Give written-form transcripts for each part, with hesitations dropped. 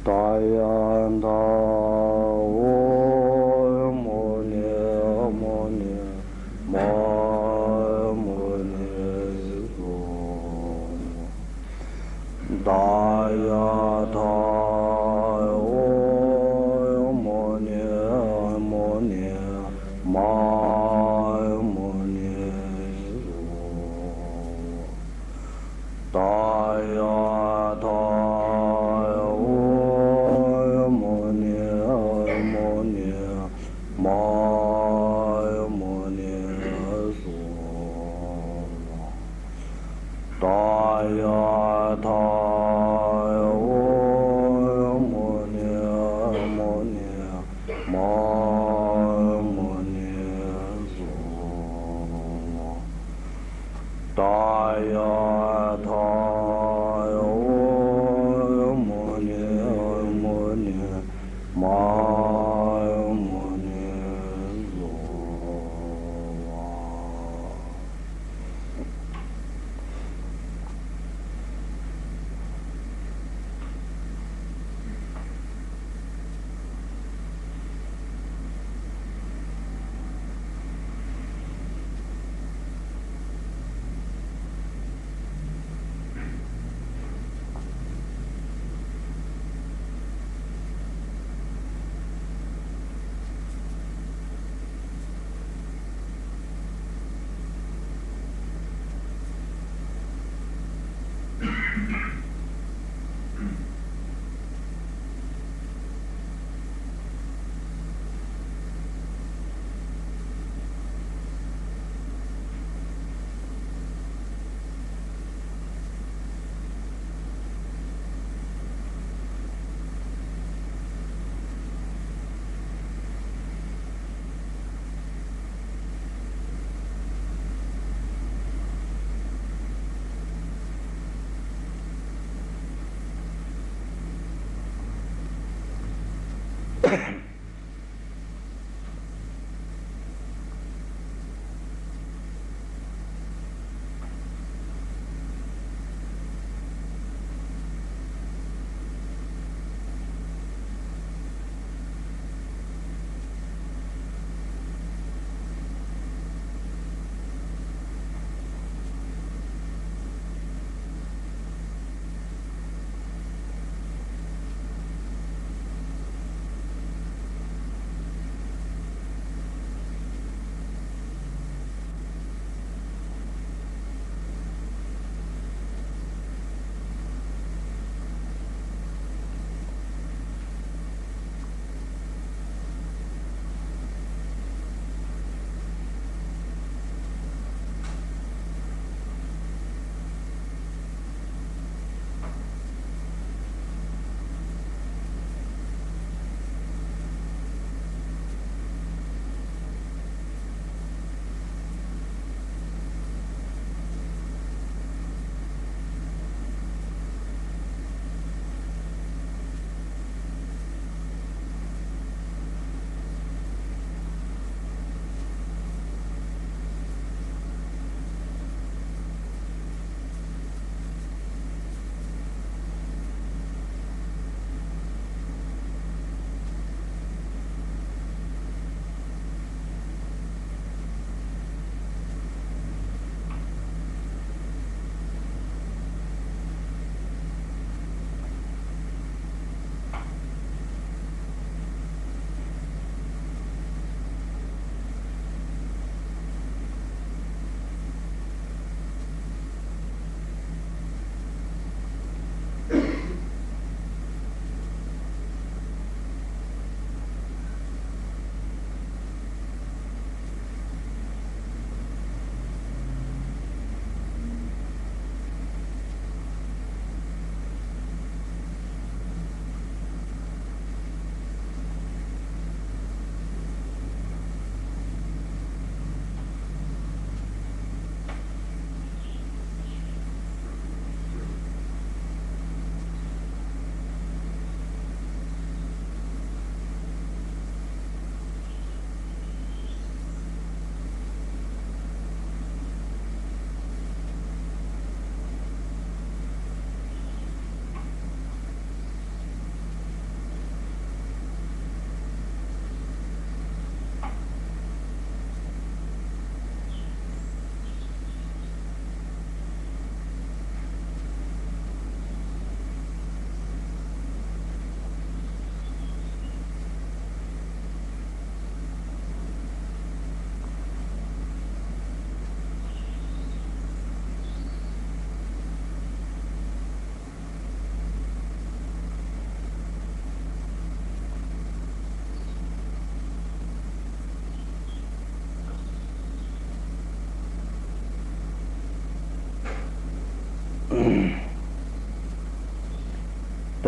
大雁大我摩尼摩尼玛摩尼娑大雅他我摩尼摩尼玛摩尼娑大雅他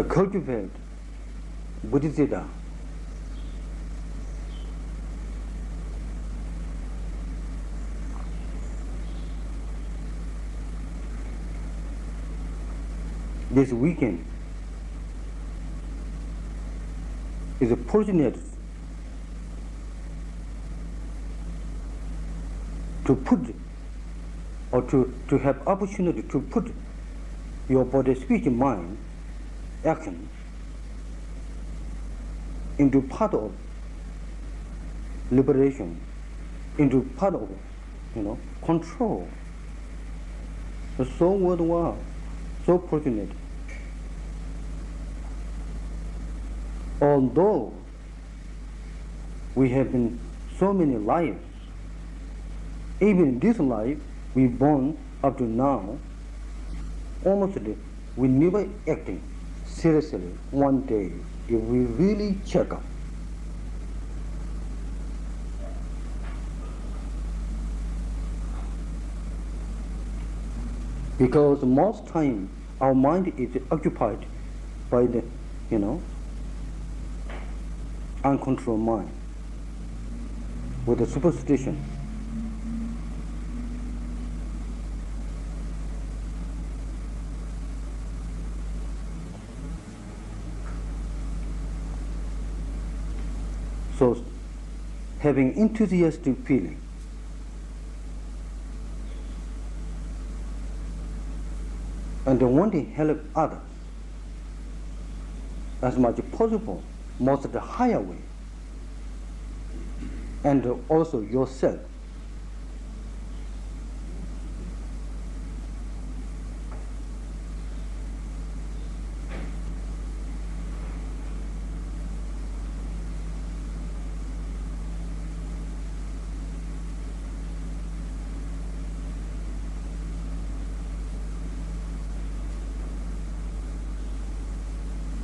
cultivate Bodhisattva. This weekend is fortunate to put or to have opportunity to put your body, speech, mind, action into part of liberation, into part of, control. It's so worthwhile, so fortunate. Although we have been so many lives, even in this life we born up to now, almost we never acting seriously one day if we really check up. Because most time our mind is occupied by the, uncontrolled mind with the superstition. So having enthusiastic feeling, and wanting to help others as much as possible, most the higher way, and also yourself.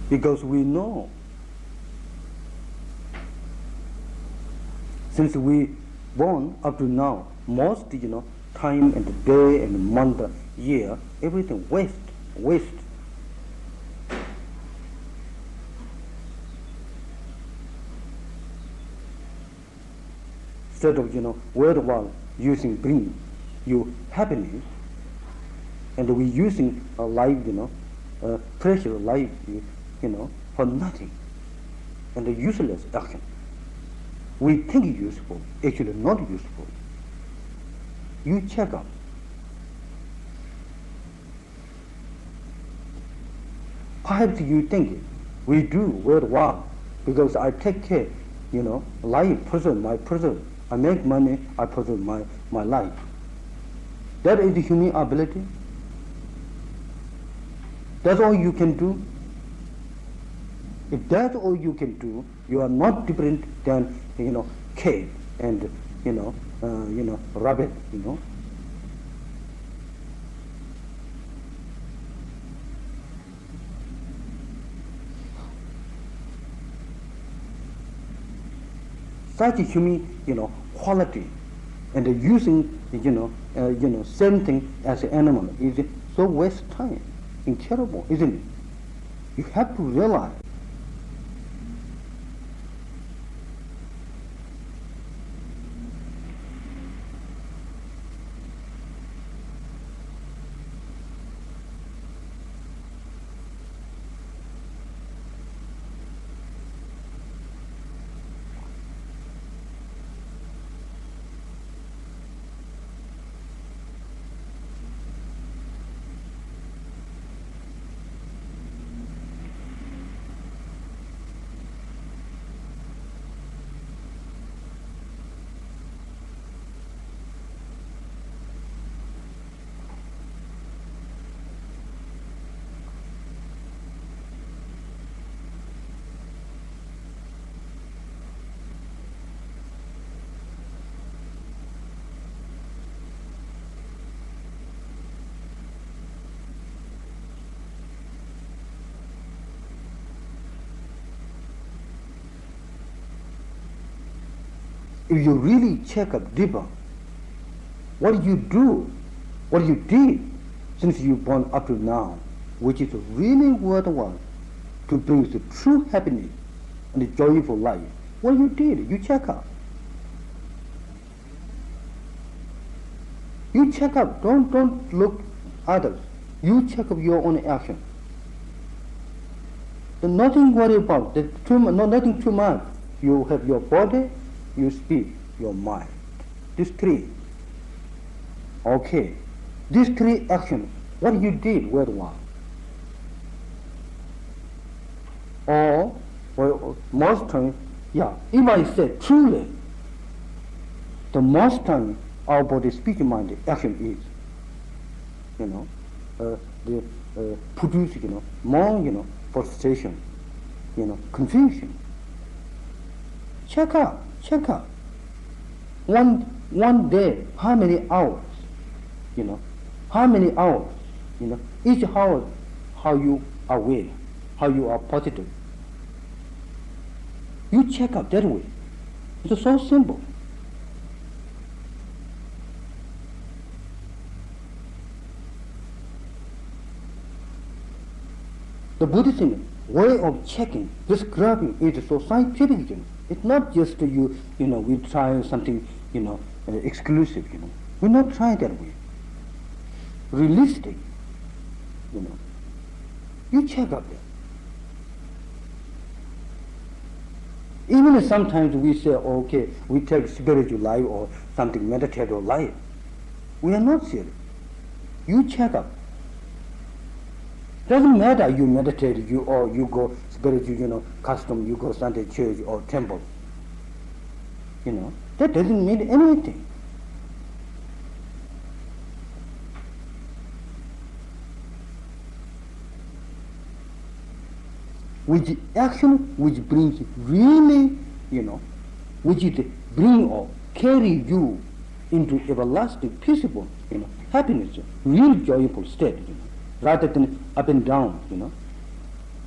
Because we know, since we born up to now, most time and day and month, year, everything waste. Instead of worthwhile using bring you happiness, and we using a life, precious life, for nothing, and a useless action. We think useful, actually not useful. You check up. Perhaps you think we do worthwhile because I take care, life, person, my person. I make money, I preserve my life. That is the human ability. That's all you can do. If that's all you can do, you are not different than cave and rabbit. Such a human quality, and using same thing as an animal is so waste time, incurable, isn't it? You have to realize. If you really check up deeper, what you do, what you did since you born up to now, which is really worthwhile, to bring the true happiness and a joyful life. What you did, you check up. You check up. Don't look others. You check up your own action. There's nothing worry about. Nothing too much. You have your body, you speak, your mind. These three. Okay. These three actions, what you did, where was? Or most time, yeah, if I say truly, the most time our body, speech, mind, action is, produce, more, frustration, confusion. Check out. One day, how many hours, how many hours, each hour, how you are aware, how you are positive. You check out that way. It's so simple. The Buddhism way of checking, describing is so scientific. It's not just we try something, exclusive. We're not trying that way. Realistic, You check out that. Even if sometimes we say, okay, we take spiritual life or something meditative life, we are not serious. You check up. Doesn't matter you meditate, or you go spiritual, custom, you go Sunday church or temple. That doesn't mean anything. Which action which brings really, which it bring or carry you into everlasting, peaceable, happiness, real joyful state, rather than up and down,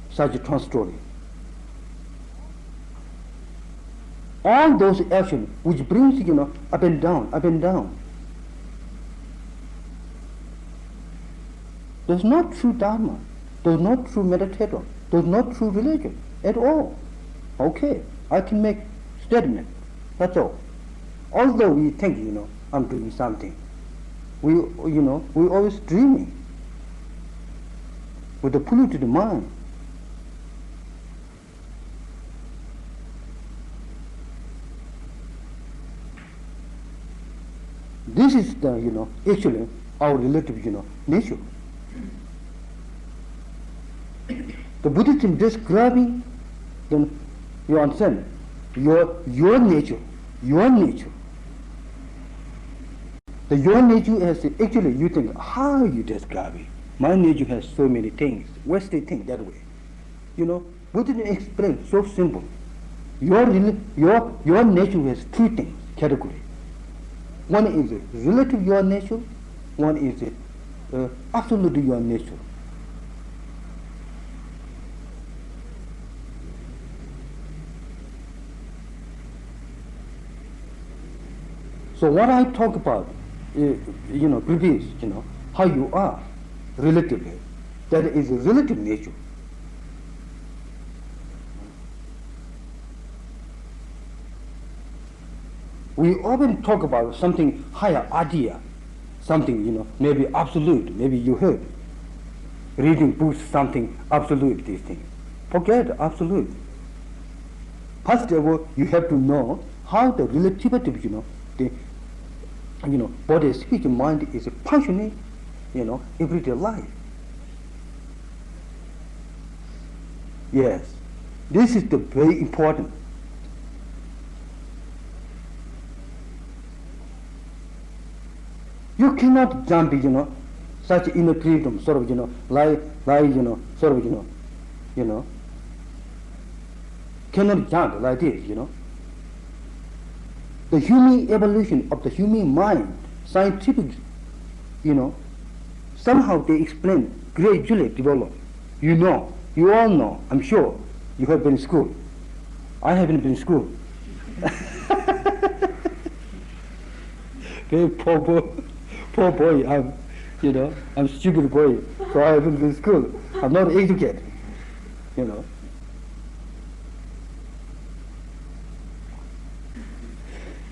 such a trans story. All those actions which brings, up and down. There's not true Dharma, there's not true meditator, there's not true religion at all. Okay, I can make statement, that's all. Although we think, I'm doing something, we always dreaming with a polluted mind. This is the, actually our relative, nature. The Buddhism describing, then you understand, your nature. The your nature has, actually you think, how you describe it? My nature has so many things. What's the thing that way? Buddhism explains so simple. Your nature has two things, category. One is relative your nature, one is absolute your nature. So what I talk about, previous, how you are, relatively, that is a relative nature. We often talk about something higher idea, something, maybe absolute, maybe you heard. Reading books, something absolute, these things. Forget absolute. First of all, you have to know how the relativity, the body, speech, mind is functioning, everyday life. Yes, this is the very important. You cannot jump, such inner freedom, sort of, lie, sort of, cannot jump like this, The human evolution of the human mind, scientific, somehow they explain, gradually develop. You all know, I'm sure, you have been in school. I haven't been in school. Very poor boy, I'm stupid boy, so I haven't been in school. I'm not educated,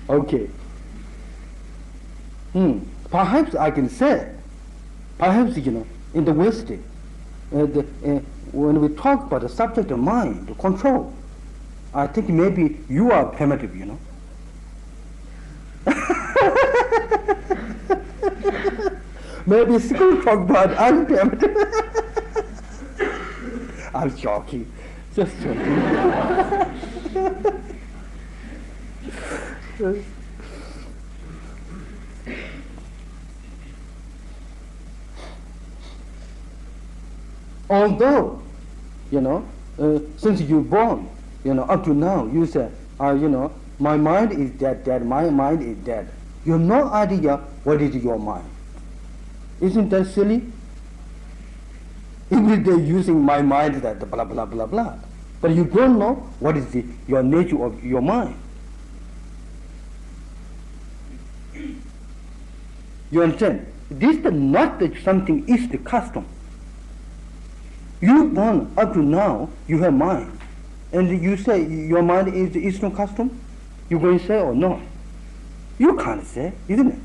Okay. Perhaps I can say, perhaps, in the West, when we talk about the subject of mind, the control, I think maybe you are primitive, Maybe school talk about I'm primitive. I'm joking, just joking. Although, since you're born, up to now, you say, my mind is dead, my mind is dead. You have no idea what is your mind. Isn't that silly? Every day using my mind that blah, blah, blah, blah. But you don't know what is your nature of your mind. You understand? This is not something is the custom. You born up to now, you have mind. And you say your mind is the Eastern custom? You going to say or not? You can't say, isn't it?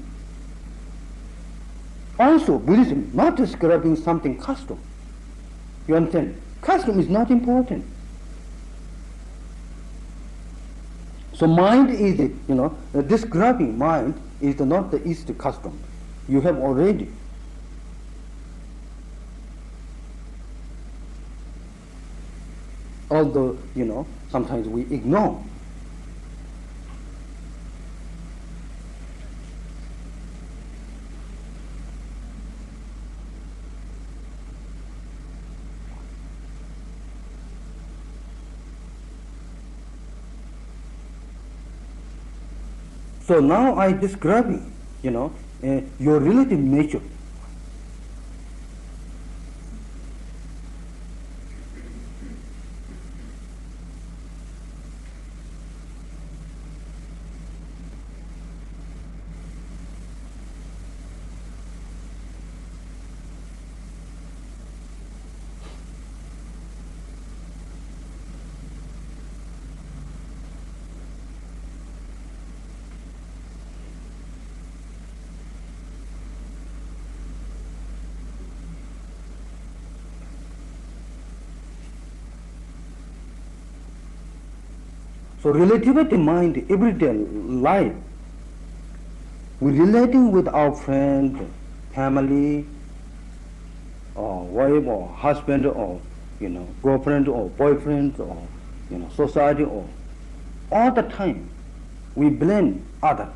Also, Buddhism not describing something custom. You understand? Custom is not important. So mind is, describing mind is not the East custom. You have already. Although, sometimes we ignore. So now I describing, your relative nature. So relativity mind, everyday life, we relating with our friend, family, or wife, or husband, or girlfriend, or boyfriend, or society, or all the time we blame others.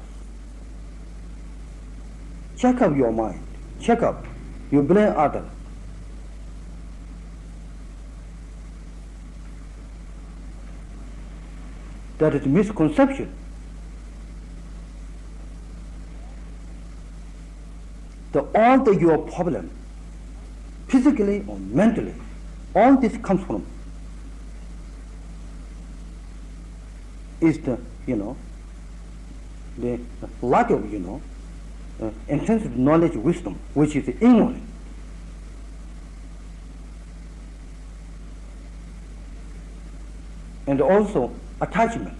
Check up your mind. Check up. You blame others. That is misconception. All your problem, physically or mentally, all this comes from is the lack of intensive knowledge, wisdom, which is ignorant. And also attachment.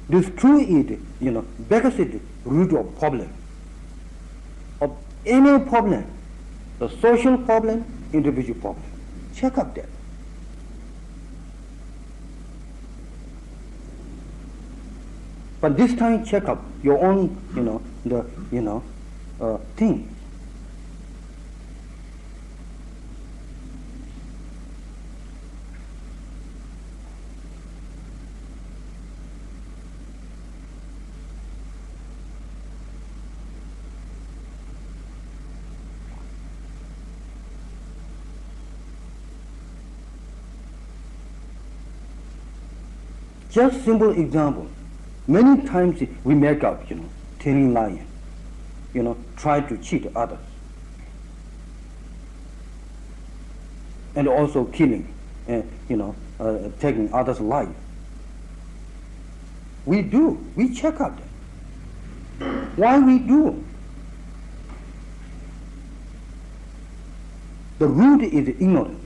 This two is, biggest root of problem. Of any problem, the social problem, individual problem. Check up that. But this time check up your own, thing. Just simple example. Many times we make up, telling lying, try to cheat others. And also killing, taking others' life. We do, we check out that. Why we do? The root is ignorance.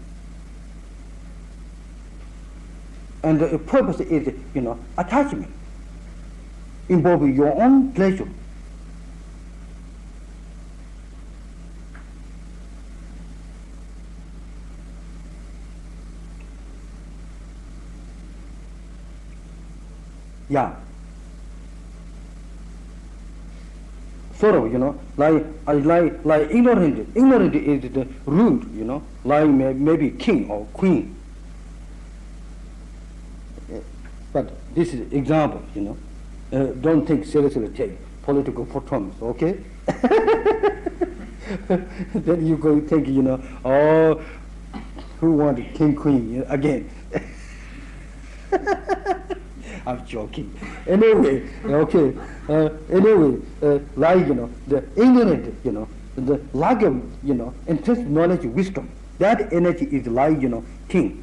And the purpose is, attachment. involve your own pleasure. Yeah. Sort of, like ignorant. Ignorant is the rude, like maybe king or queen. But this is example, don't take seriously, take political terms, okay? Then you go take, oh, who want king, queen again? I'm joking. Anyway, okay. Like the ignorant, the lack of interest, knowledge, wisdom. That energy is like king.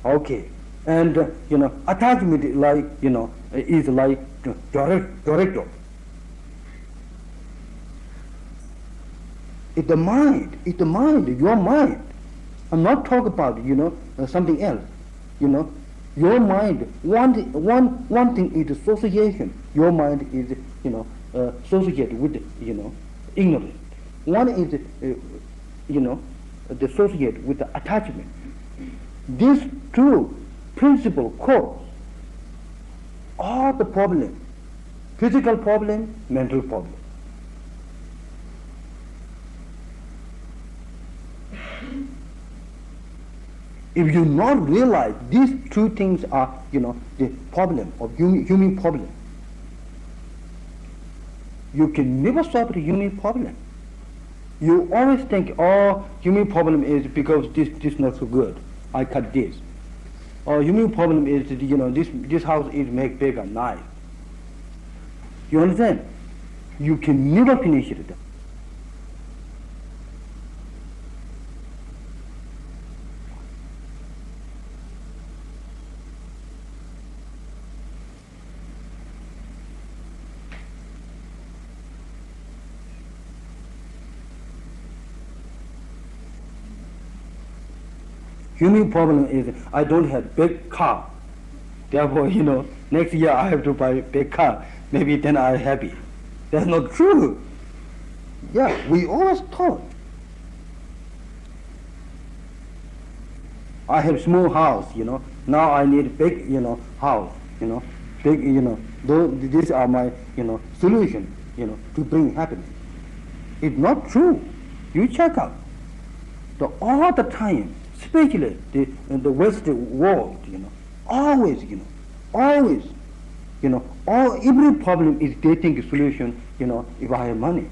Okay, and attachment like is like director. It's the mind. It's the mind. Your mind. I'm not talking about something else. Your mind, one thing is association. Your mind is, associated with, ignorance. One is, associated with the attachment. These two principal cause all the problem: physical problem, mental problem. If you not realize these two things are, the problem of human problem, you can never solve the human problem. You always think, oh, human problem is because this not so good, I cut this. Or human problem is, this house is make bigger, nice. You understand? You can never finish it. Human problem is I don't have big car. Therefore, next year I have to buy a big car. Maybe then I'm happy. That's not true. Yeah, we always thought. I have small house, Now I need big, house, big, these are my, solution, to bring happiness. It's not true. You check out. All the time, especially the Western world, always, every problem is they think a solution, if I have money.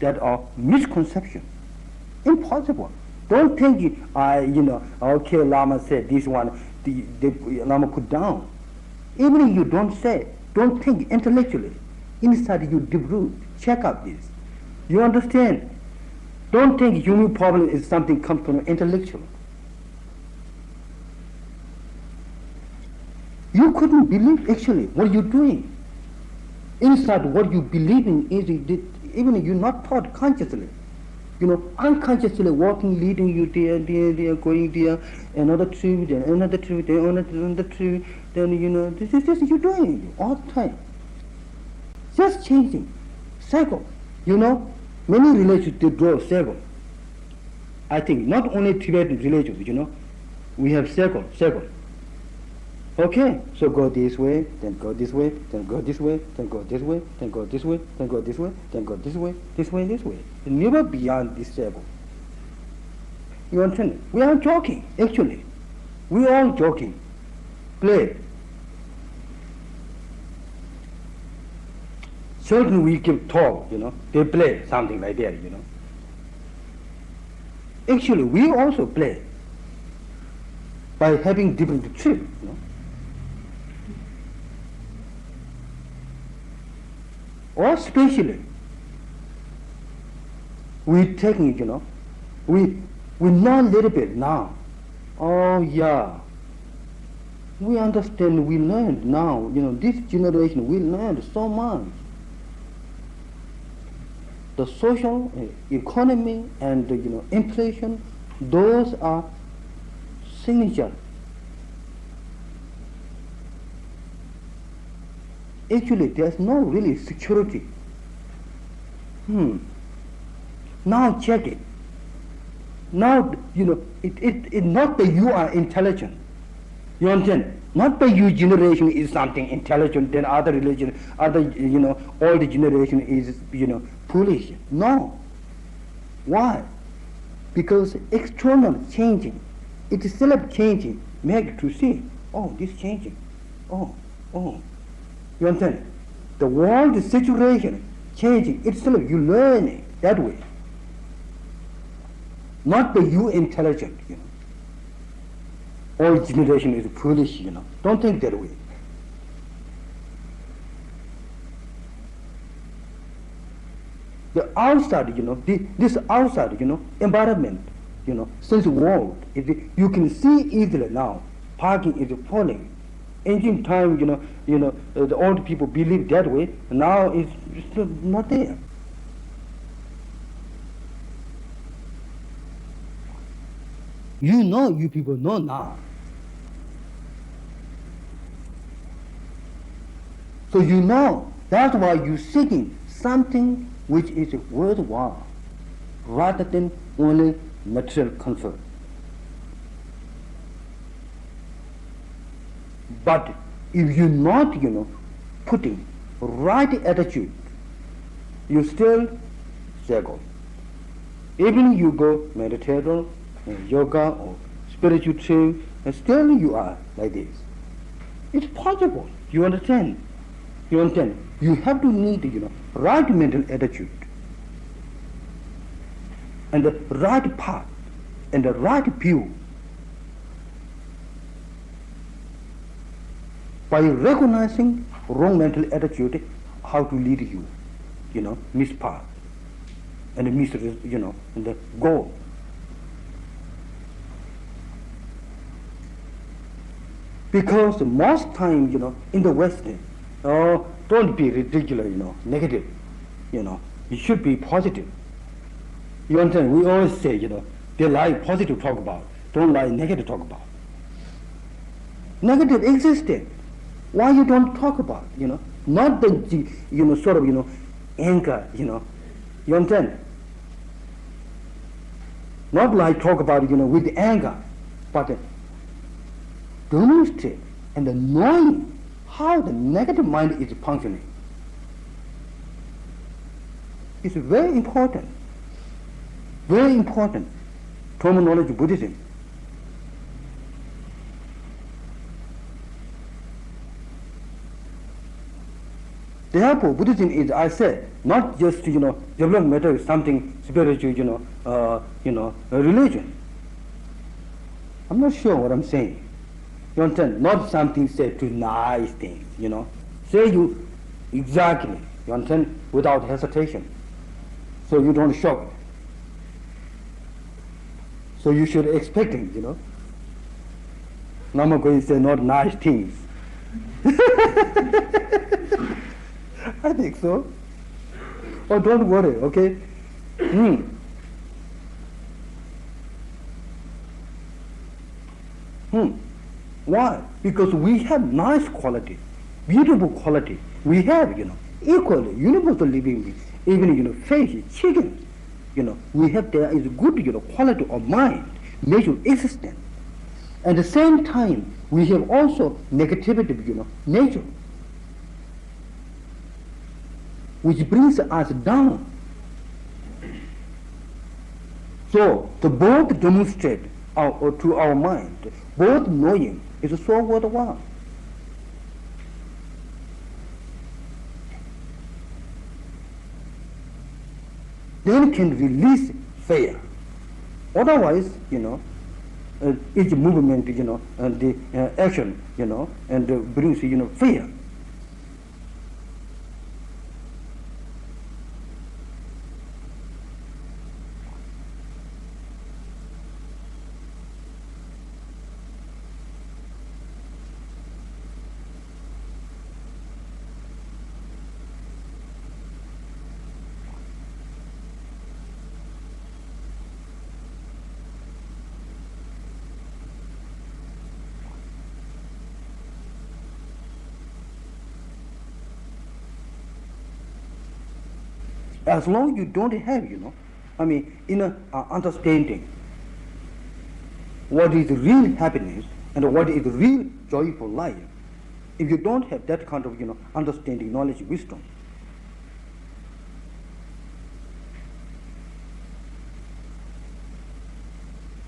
That are misconception. Impossible. Don't think okay, Lama said this one, the Lama put down. Even if you don't say, don't think intellectually. Inside you deep root. Check out this. You understand? Don't think human problem is something comes from intellectual. You couldn't believe actually what you're doing. Inside what you believe in is even if you're not taught consciously. Unconsciously walking, leading you there, going there, another trip, then another trip, then another trip, then this is just you're doing all the time. Just changing. Cycle. Many religions they draw circle. I think not only Tibetan religions, we have circle. Okay, so go this way, then go this way, then go this way, then go this way, then go this way, then go this way, then go this way, this way. Never beyond this circle. You understand? We are joking, actually. We are all joking. Play. Children we give talk, they play something like that, Actually, we also play by having different trips, Or especially, we taking, we know a little bit now. Oh yeah, we understand, we learned now, this generation, we learned so much. The social economy and inflation, those are signature. actually there's no really security. Now check it. Now, it not that you are intelligent. You understand? Not that your generation is something intelligent, then other religion, all the generation is, foolish. No. Why? Because external changing, it is still changing, make to see, oh, this changing, oh. You understand? The world situation changing, it's still you learning that way. Not that you intelligent, All generation is foolish, Don't think that way. The outside, this outside, environment, sense world, you can see easily now. Parking is falling. Ancient time, the old people believe that way. Now it's not there. You people know now. So that's why you're seeking something which is worthwhile, rather than only material comfort. But if you're not, putting right attitude, you still struggle. Even you go meditation, yoga, or spiritual training, and still you are like this. It's possible. You understand? You have to need, right mental attitude, and the right path, and the right view. By recognizing wrong mental attitude, how to lead you, miss path, and miss, and the goal. Because most time, in the West, don't be ridiculous, negative, you should be positive. You understand? We always say, they like positive talk about, don't like negative talk about. Negative existed. Why you don't talk about, not the, sort of, anger, you understand? Not like talk about, with anger, but demonstrate and knowing how the negative mind is functioning. It's very important. Very important. Terminology Buddhism. Therefore, Buddhism is, I said, not just, develop matter is something spiritual, a religion. I'm not sure what I'm saying. You understand? Not something said to nice things, Say you exactly, you understand, without hesitation. So you don't shock. So you should expect it, Lama going to say not nice things. I think so. Oh, don't worry, okay? Why? Because we have nice quality, beautiful quality. We have, equally, universal living beings, even, fish, chicken. We have there is good, quality of mind, nature existence. At the same time, we have also negativity, nature, which brings us down. So, to both demonstrate to our mind, both knowing is so worthwhile. Then can release fear. Otherwise, each movement, and the action, and brings, fear. As long as you don't have, inner understanding what is real happiness and what is real joyful life, if you don't have that kind of, understanding, knowledge, wisdom,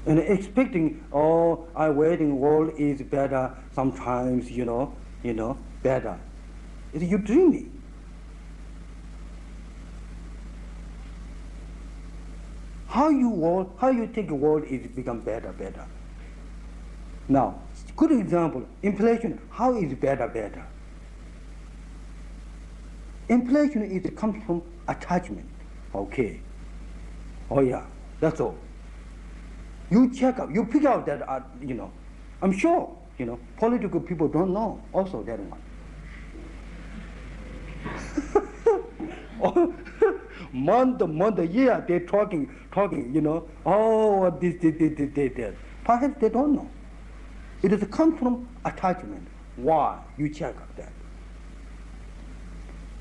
and expecting, our wedding world is better sometimes, better. You're dreaming. How you think the world is become better? Now, good example, inflation, how is better? Inflation comes from attachment. Okay. Oh yeah, that's all. You check out, you pick out that, I'm sure, political people don't know also that one. month, year, they're talking, this. Perhaps they don't know. It is come from attachment. Why? You check out that.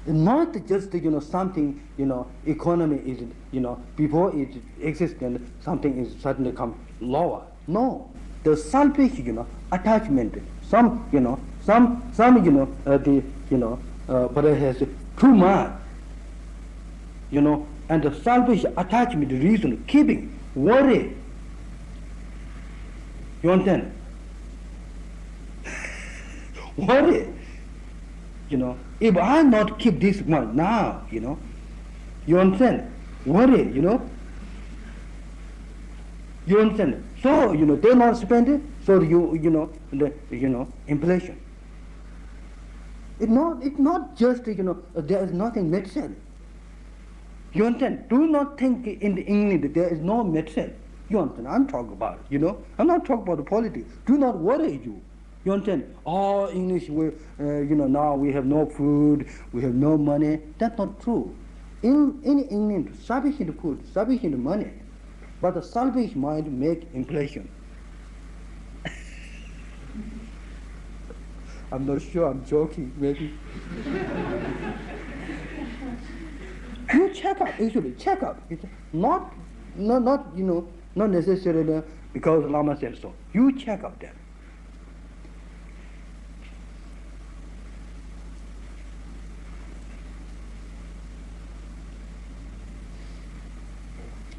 It's not just, something, economy is, before it existed, something is suddenly come lower. No. The selfish, attachment, but it has too much, and the selfish attachment reason keeping worry. You understand? Worry. If I not keep this one now, you understand? Worry, You understand? So, they not spend it, so inflation. It's not just, there is nothing medicine. You understand? Do not think in England there is no medicine. You understand? I'm talking about, I'm not talking about the politics. Do not worry you. You understand? Oh, English, now we have no food, we have no money. That's not true. In England, sufficient food, sufficient money, but the selfish mind make inflation. I'm not sure, I'm joking, maybe. You check up, actually, check up. It's not necessarily because Lama said so. You check up that.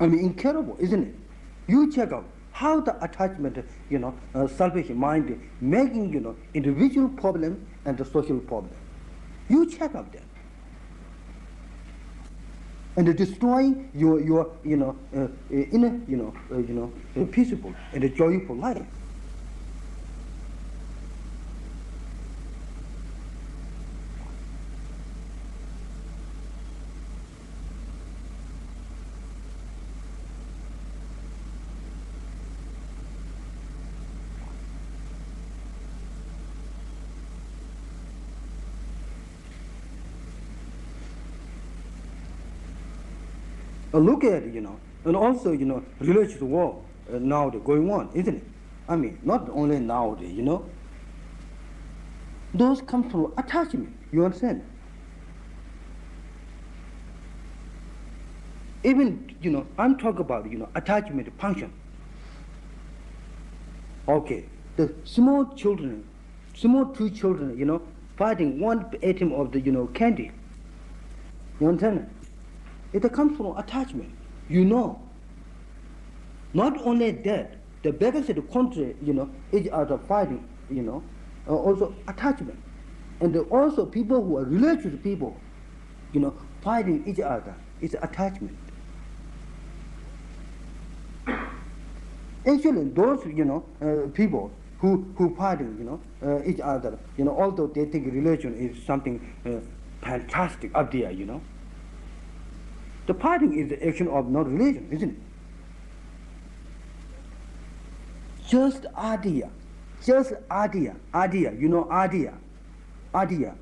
Incredible, isn't it? You check out how the attachment, selfish mind making, individual problem and the social problem. You check out that. And destroying your inner, peaceful and joyful life. Look at it, and also, religious war now going on, isn't it? Not only nowadays, those come from attachment, you understand? Even, I'm talking about, attachment function. Okay, the small two children, fighting one atom of the, candy. You understand? It comes from attachment, Not only that, the biggest country, each other fighting, also attachment. And also people who are religious people, fighting each other, is attachment. Actually, those, people who fighting, each other, although they think religion is something fantastic up there, The fighting is the action of not religion, isn't it? Just idea, idea, idea.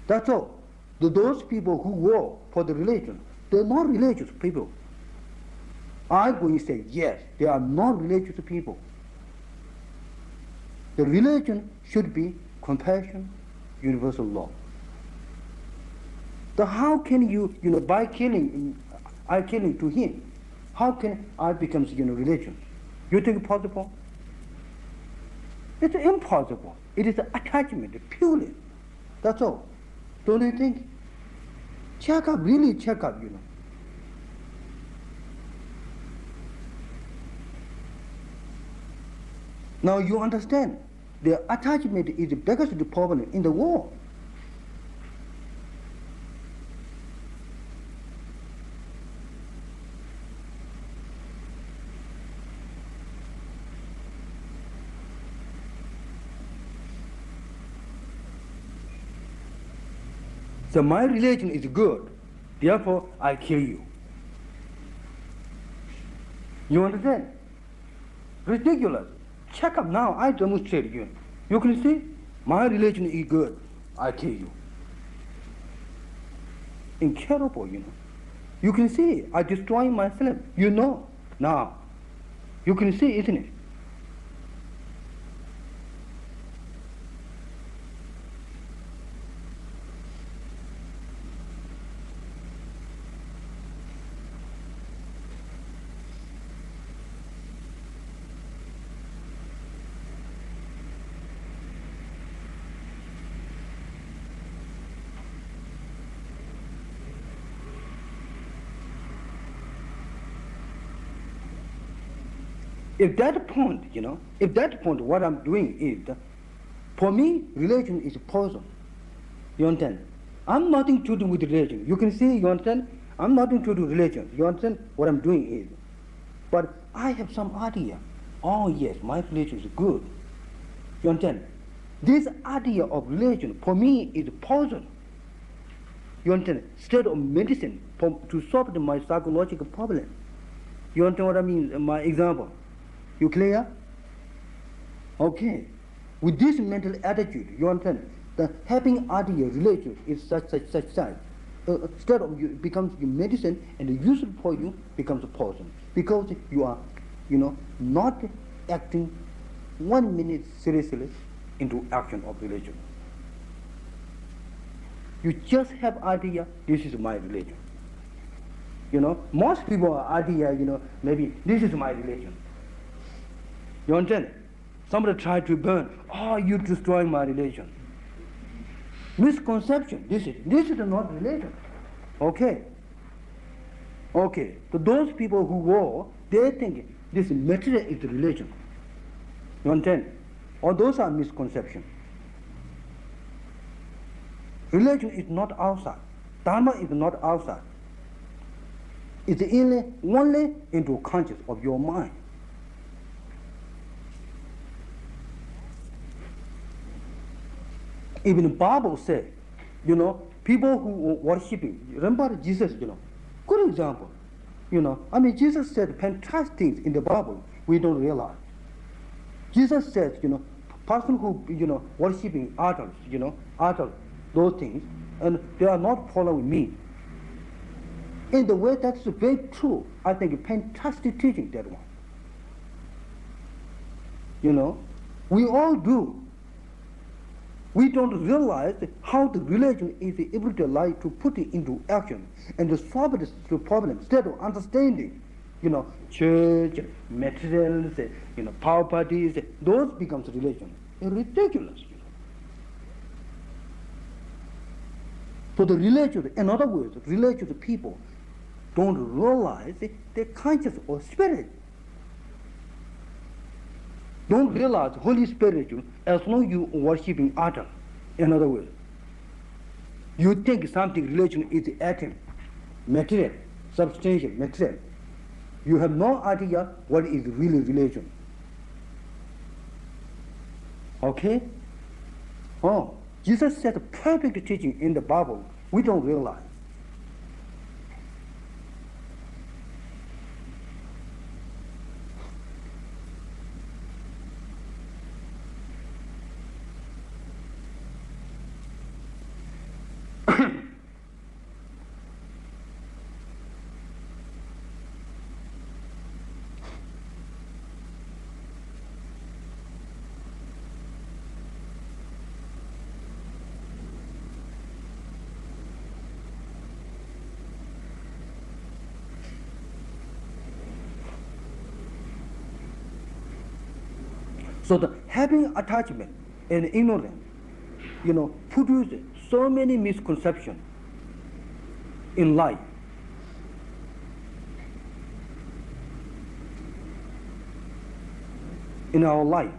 That's all. Those people who war for the religion, they're not religious people. I'm going to say, yes, they are not religious people. The religion should be compassion, universal law. So how can you, by killing, I killing to him, how can I become, religion? You think possible? It's impossible. It is attachment, purely. That's all. Don't you think? Check up, really check up, Now you understand, the attachment is the biggest problem in the world. So my religion is good, therefore I kill you. You understand? Ridiculous. Check up now, I demonstrate you. You can see, my religion is good, I kill you. Incredible, You can see, I destroy myself, now. You can see, isn't it? If that point, what I'm doing is, for me, religion is poison. You understand? I'm nothing to do with religion. You can see, you understand? I'm nothing to do with religion. You understand? What I'm doing is. But I have some idea. Oh yes, my religion is good. You understand? This idea of religion, for me, is poison. You understand? Instead of medicine to solve my psychological problem. You understand what I mean? My example. You clear? Okay. With this mental attitude, you understand, the having idea religion is such. Instead of you becomes medicine and useful for you becomes a poison. Because you are, not acting 1 minute seriously into action of religion. You just have idea, this is my religion. Most people are idea, maybe this is my religion. You understand? Somebody tried to burn, oh, you're destroying my religion. Misconception, this is not religion. Okay. Okay, so those people who war, they think this material is religion. You understand? Or those are misconceptions. Religion is not outside. Dharma is not outside. It's only into conscious of your mind. Even the Bible says, people who are worshipping, remember Jesus, good example. Jesus said fantastic things in the Bible we don't realize. Jesus says, person who, worshipping idols, idols, those things, and they are not following me. In the way that's very true, I think fantastic teaching, that one. We all do. We don't realize how the religion is able to lie to put it into action and to solve the problem instead of understanding, church, materials, properties, those becomes religion. It's ridiculous. So the religious, in other words, religious people don't realize they're conscious or spirit. Don't realize Holy Spirit as long as you are worshipping idol. In other words, you think something religion is atom, material, substantial, material. You have no idea what is really religion. Okay? Oh, Jesus said perfect teaching in the Bible. We don't realize. So the having attachment and ignorance, produce so many misconceptions in life. In our life.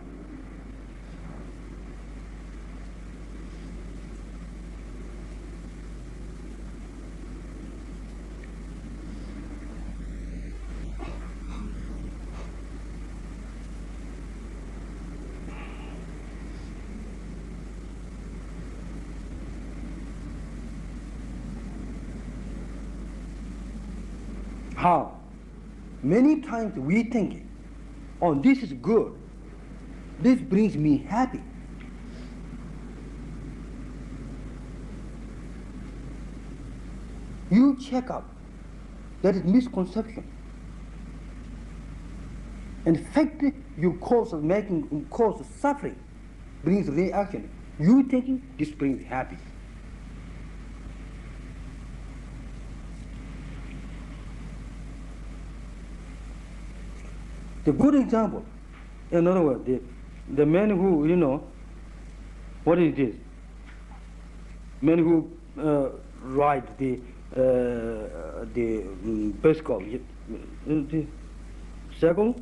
How? Many times we think, oh, this is good. This brings me happy. You check up. That is misconception. In fact, you cause suffering, brings reaction. You thinking this brings happy. The good example, in other words, the man who, what is this? Man who ride the bicycle, the cycle,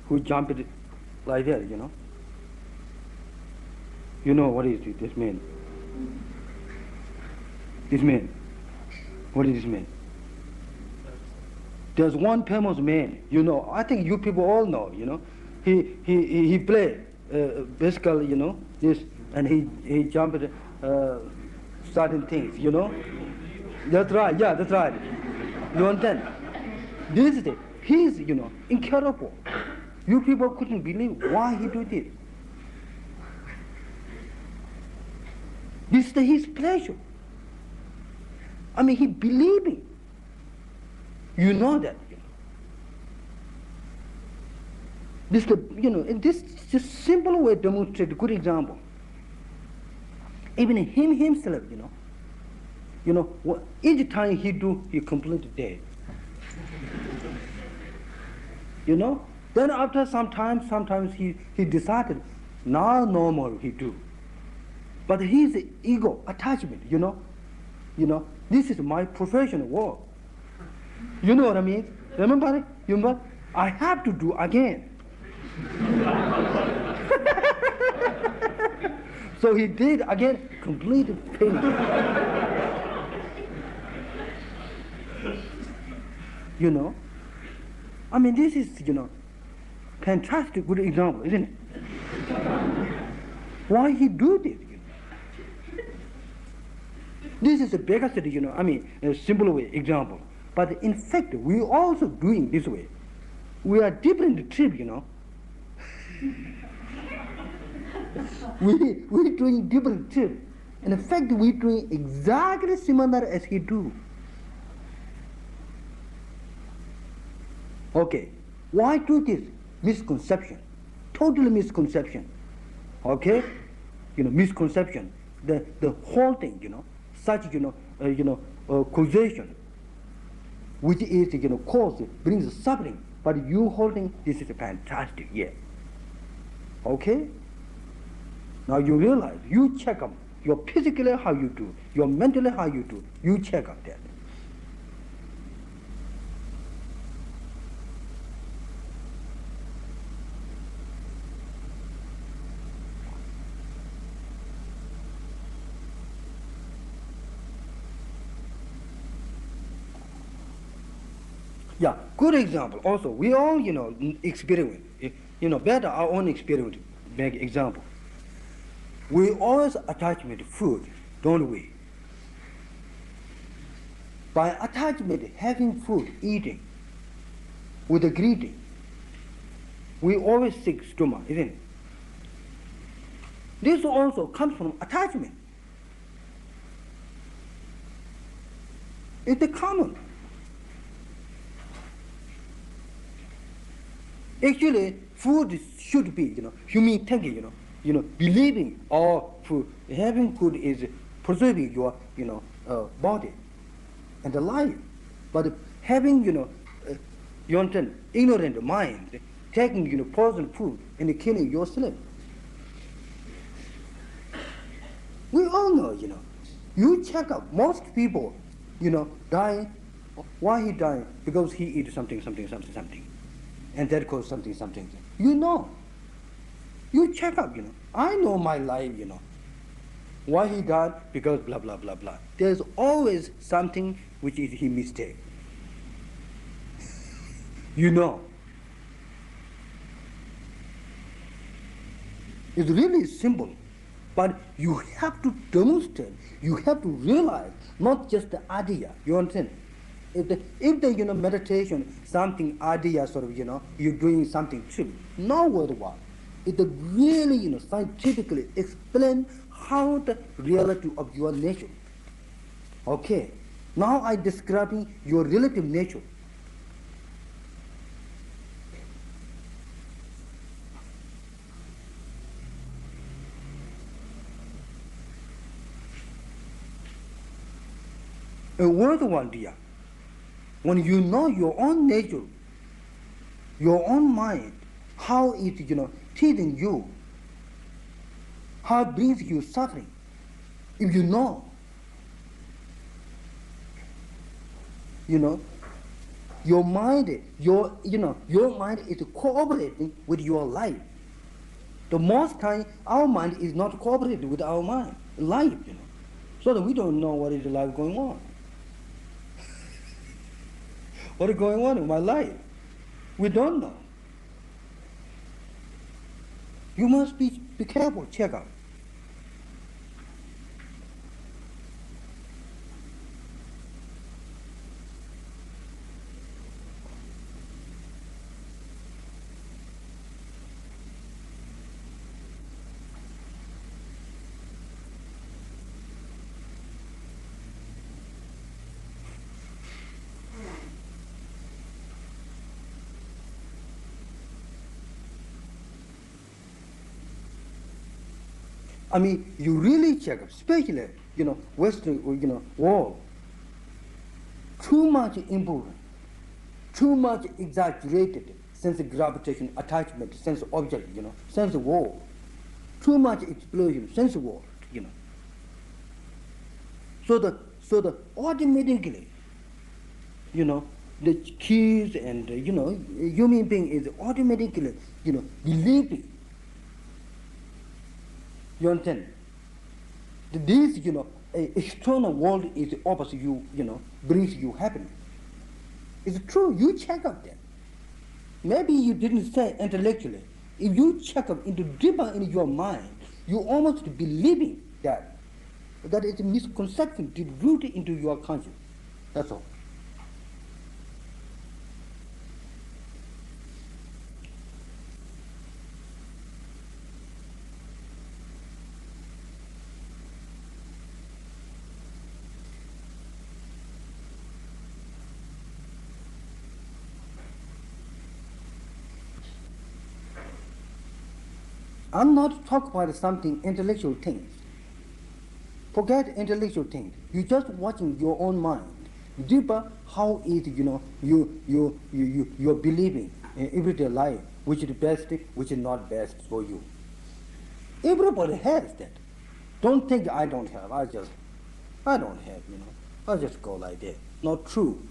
who jumped it like that, You know what is it, this man? This man. What is this man? There's one famous man, I think you people all know, he played bicycle, this, and he jumped certain things, That's right, yeah, that's right. You understand? This is he's, incredible. You people couldn't believe why he did it. This is his pleasure. I mean, he believing. You know that. This this just simple way demonstrate a good example. Even him himself, each time he do, he completely dead. Then after sometimes he decided, now no more he do. But his ego attachment, this is my professional work. You know what I mean? Remember? I have to do again. So he did again, complete finish. I mean, this is, fantastic good example, isn't it? Why he do this? This is the biggest, a simple way example. But in fact, we also doing this way. We are different trip, we doing different trip. In fact, we doing exactly similar as he do. Okay, why do this? Misconception, total misconception. Okay, misconception. The whole thing, such causation, which is cause brings suffering. But you holding this is fantastic, yeah. Okay. Now you realize, you check up your physically how you do, your mentally how you do. You check up that. Yeah, good example. Also, we all, experience, better our own experience, make example. We always attachment to food, don't we? By attachment, having food, eating, with the greeting, we always seek stomach, isn't it? This also comes from attachment. It's common. Actually, food should be, human thinking, believing or food, having food is preserving your, body and the life. But having, you understand, ignorant mind, taking, poison food and killing yourself. We all know, You check out most people, dying. Why he dying? Because he eat something, and that causes something. You know. You check up, I know my life, Why he died? Because blah, blah, blah, blah. There's always something which is he mistake. You know. It's really simple. But you have to demonstrate, you have to realize, not just the idea. You understand? If the meditation, something idea sort of, you're doing something true, not worthwhile. It really, scientifically explain how the reality of your nature. Okay, now I'm describing your relative nature. A worthwhile idea. When you know your own nature, your own mind, how it, teaching you, how it brings you suffering. If you know, your mind, your mind is cooperating with your life. The most time, our mind is not cooperating with our mind, life, so that we don't know what is life going on. What is going on in my life? We don't know. You must be careful, check out. I mean, you really check up, especially, Western, world. Too much improvement, too much exaggerated sense of gravitation, attachment, sense of object, sense of world. Too much explosion, sense of world, So the automatically, the keys and, human being is automatically, believing. You understand? This, external world is opposite you, brings you happiness. It's true, you check out that. Maybe you didn't say intellectually. If you check up into deeper in your mind, you almost believing that is a misconception deep rooted into your conscience. That's all. I'm not talking about something intellectual things. Forget intellectual things. You're just watching your own mind. Deeper, how is you're believing in everyday life, which is best, which is not best for you. Everybody has that. Don't think I don't have. I don't have. I just go like that. Not true.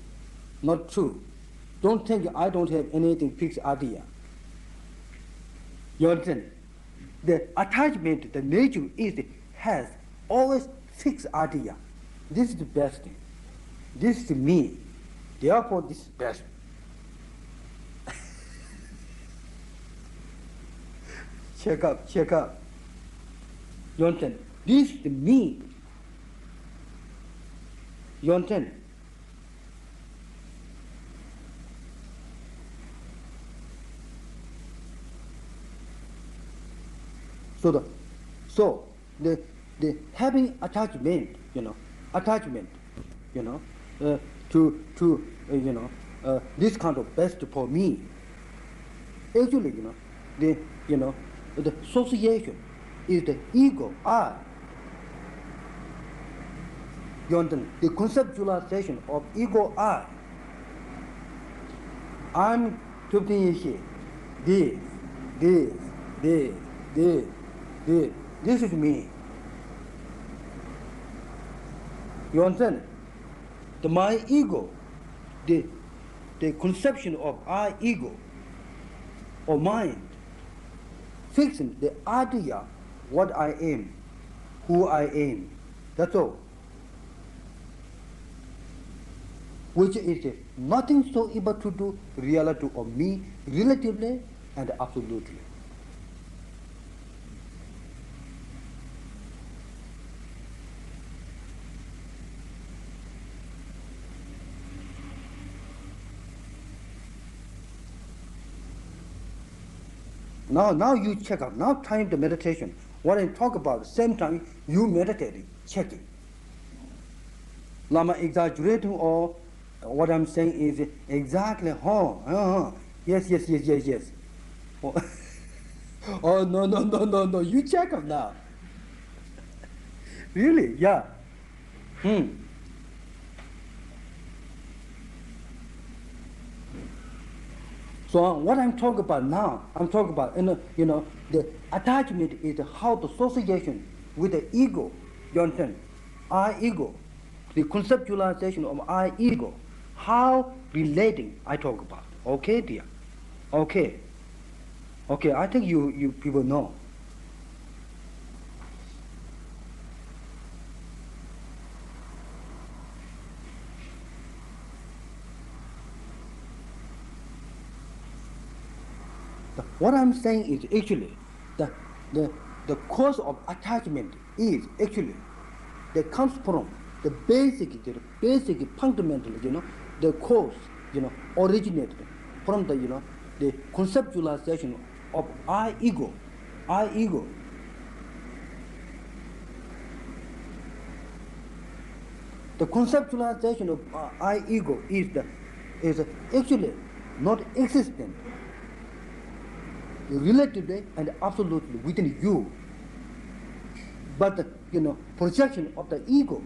Not true. Don't think I don't have anything fixed idea. You understand? The attachment, the nature has always fixed idea. This is the best thing. This is me. Therefore, this is best. Check up. You understand? This is the me. You understand? So the having attachment, to this kind of best for me. Actually, the association is the ego, I. You understand? The conceptualization of ego, I. I'm 15 years here. this, this, this, this, this. This is me. You understand? My ego, the conception of I ego or mind, fixing the idea what I am, who I am. That's all. Which is nothing so able to do reality of me relatively and absolutely. Now you check out. Now time the meditation. What I talk about, same time you meditating, checking. Lama exaggerating or what I'm saying is exactly yes. Oh, oh no, you check up now. Really? Yeah. So what I'm talking about now, I'm talking about the attachment is how the association with the ego. You understand? I ego, the conceptualization of I ego, how relating I talk about. Okay, dear. Okay. I think you people know. What I'm saying is actually the cause of attachment is actually that comes from the basic fundamental, the cause, originated from the conceptualization of I ego. The conceptualization of I ego is actually not existent relatively and absolutely within you, but projection of the ego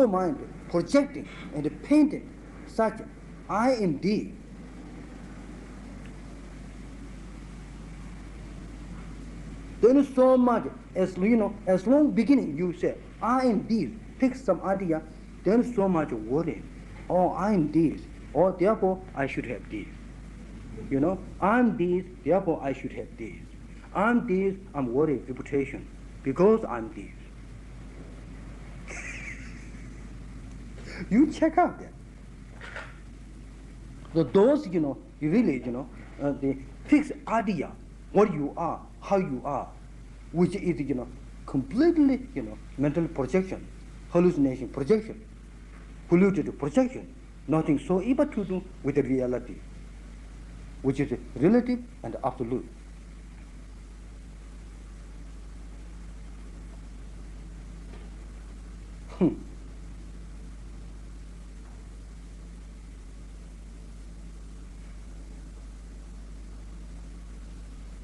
mind projecting and painting such I am thee. Then so much as long beginning you say I am this, pick some idea, then so much worry. Oh, I am this, or therefore I should have this. I'm this, therefore I should have this. I'm this, I'm worried reputation because I'm this. You check out that. So those, you really, the fixed idea, what you are, how you are, which is, completely, mental projection, hallucination projection, polluted projection, nothing so able to do with the reality, which is relative and absolute.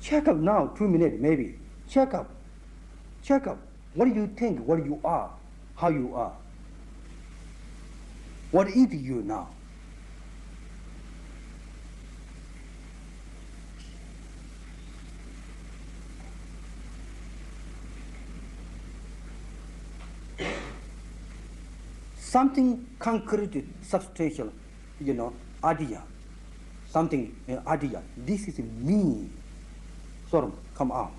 Check up now, 2 minutes maybe. Check up. What do you think, what you are, how you are? What is you now? Something concrete, substantial, idea. Something, idea. This is me. Sort of come out.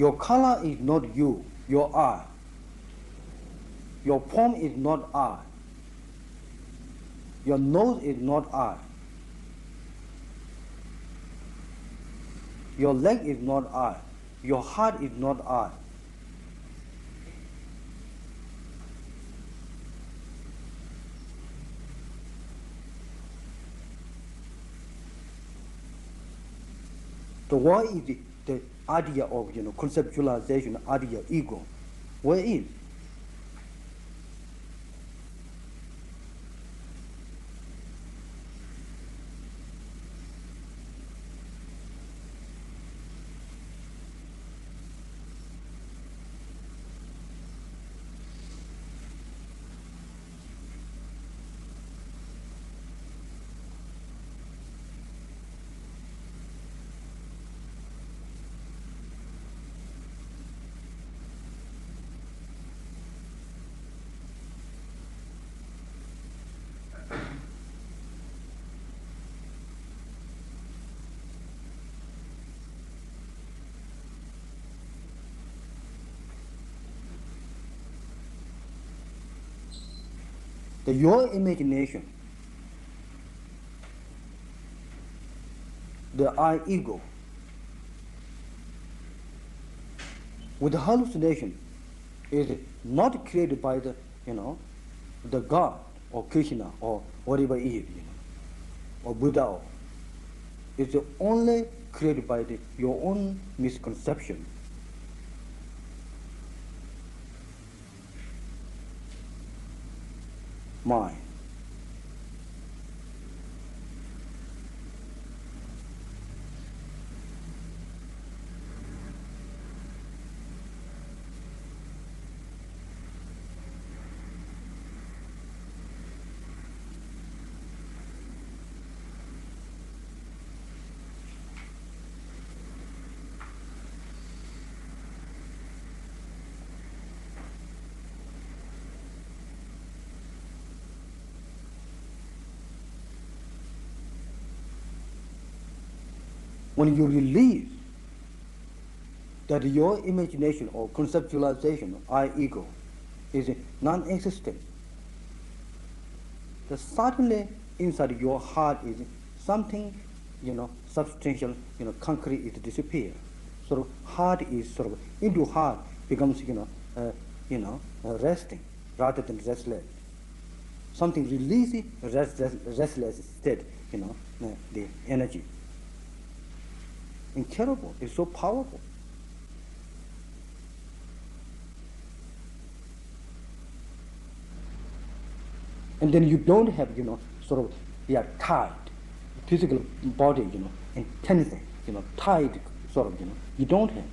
Your color is not you, your I. Your form is not I. Your nose is not I. Your leg is not I. Your heart is not I. So what is the idea of conceptualization, idea, ego? Where is? Your imagination, the I ego, with the hallucination is not created by the the God or Krishna or whatever it is, or Buddha. It's only created by your own misconception. Mind. When you release that your imagination or conceptualization, I ego, is non-existent, then certainly inside your heart is something, substantial, concrete is disappear. Sort of heart is sort of into heart becomes, resting rather than restless. Something releasing restless state, the energy. Incredible, it's so powerful. And then you don't have, sort of, tied physical body, and tension, tied sort of, you don't have.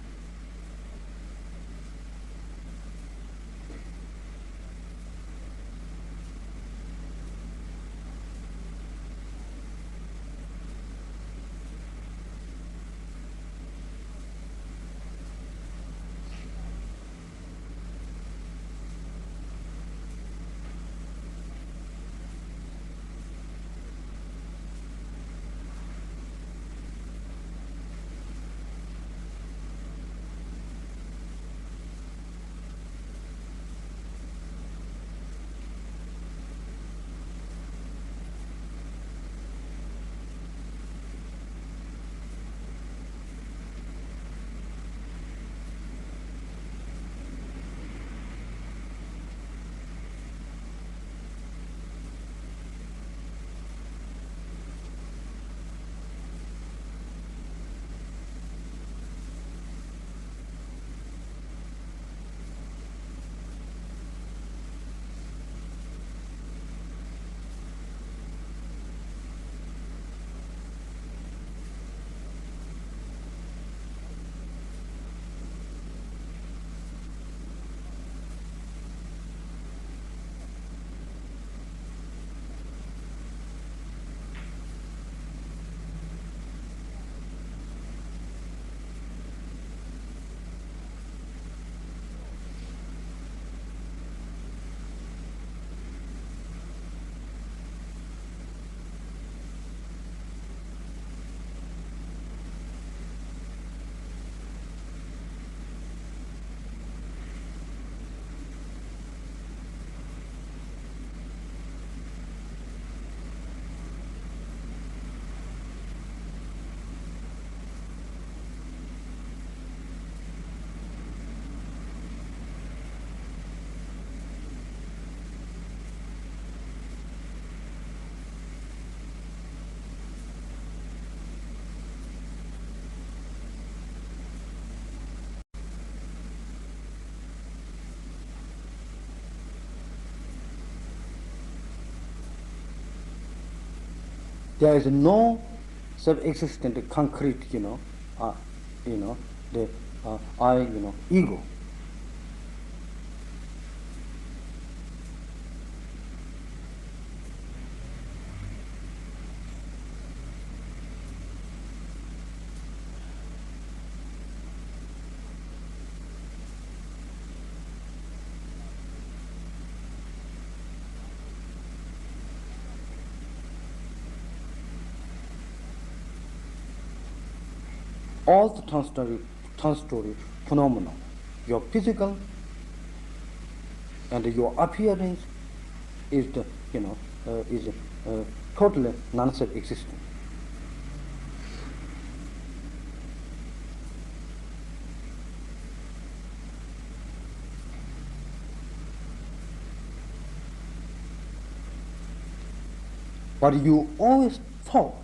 There is no self-existent concrete, the I, ego. All the transitory phenomena, your physical and your appearance is totally non-self-existent. But you always thought,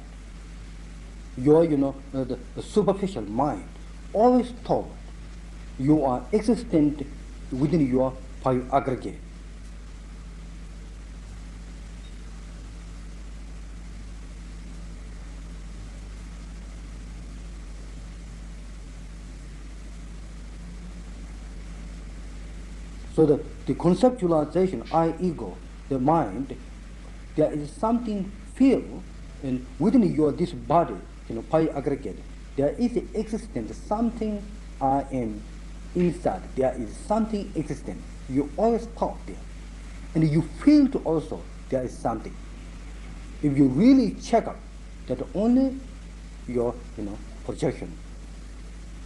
your the superficial mind always thought you are existent within your five aggregate. So the conceptualization, I, ego, the mind, there is something feel within your this body, pi aggregate. There is existent something I am inside. There is something existent. You always thought there, and you feel to also there is something. If you really check out that only your projection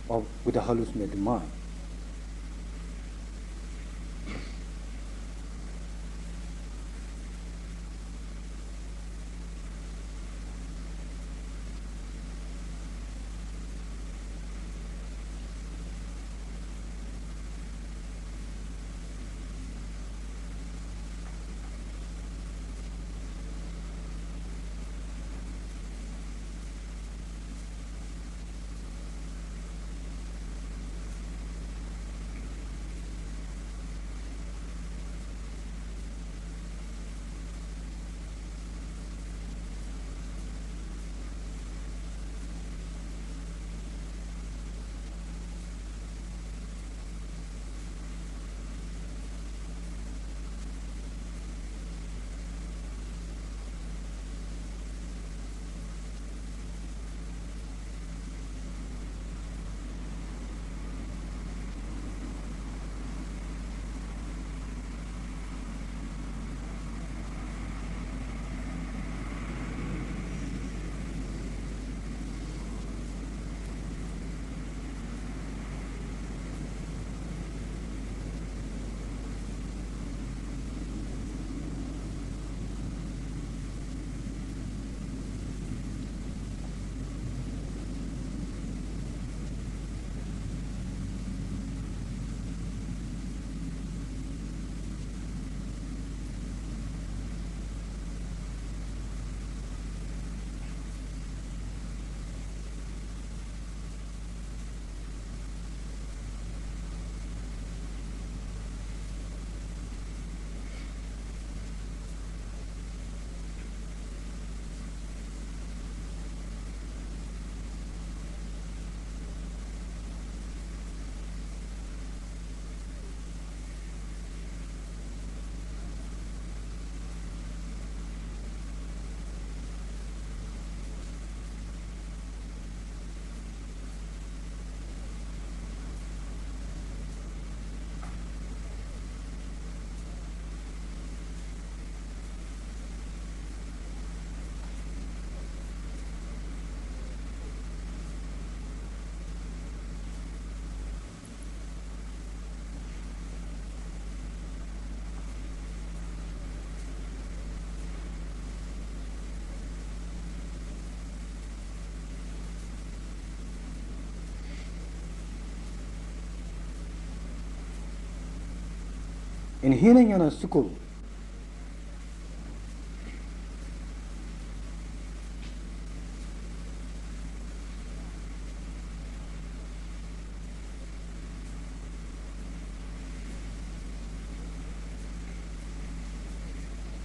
of with the hallucinated mind. In Hinayana school,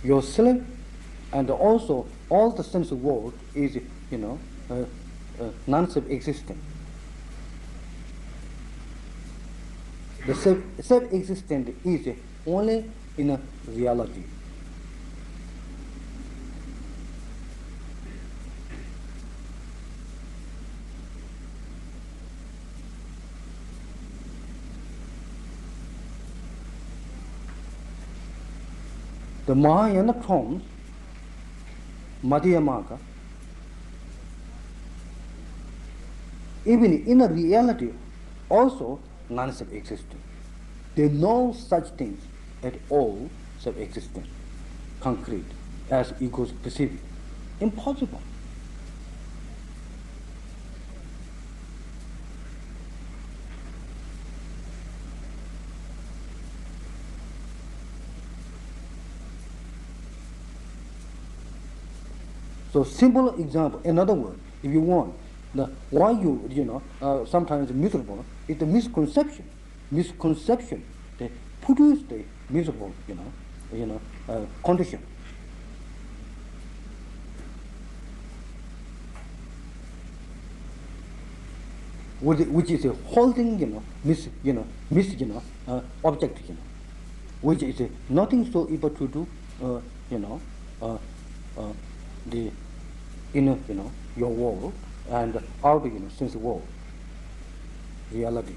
yourself and also all the sense world is, non-self-existent. The self-existent is only in a reality. The mind and the forms, Madhyamaka, even in a reality, also non-self-existent. There are no such things at all self-existent, concrete, as ego's perceiving. Impossible. So simple example, another word, if you want, why you sometimes miserable is the misconception. Misconception that produce the miserable, condition. Which is a holding, object, which is nothing so able to do, the inner, your world and outer, sense world, reality.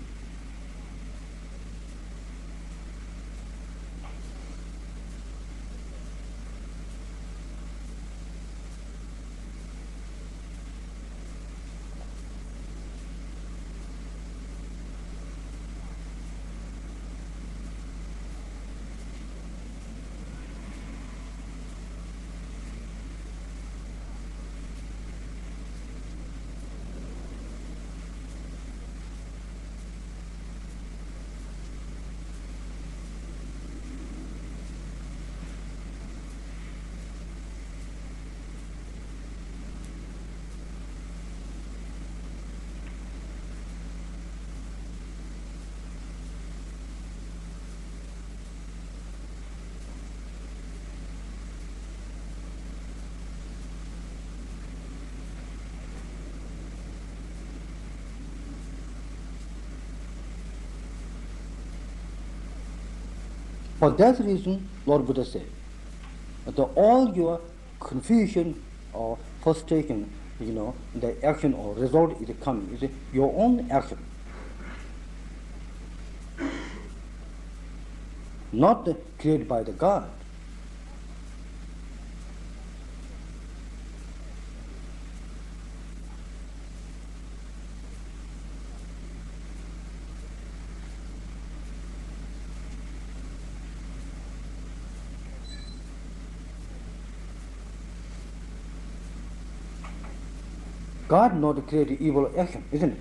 For that reason, Lord Buddha said, that all your confusion or frustration, the action or result is coming, is your own action. Not created by the God. God not created evil action, isn't it?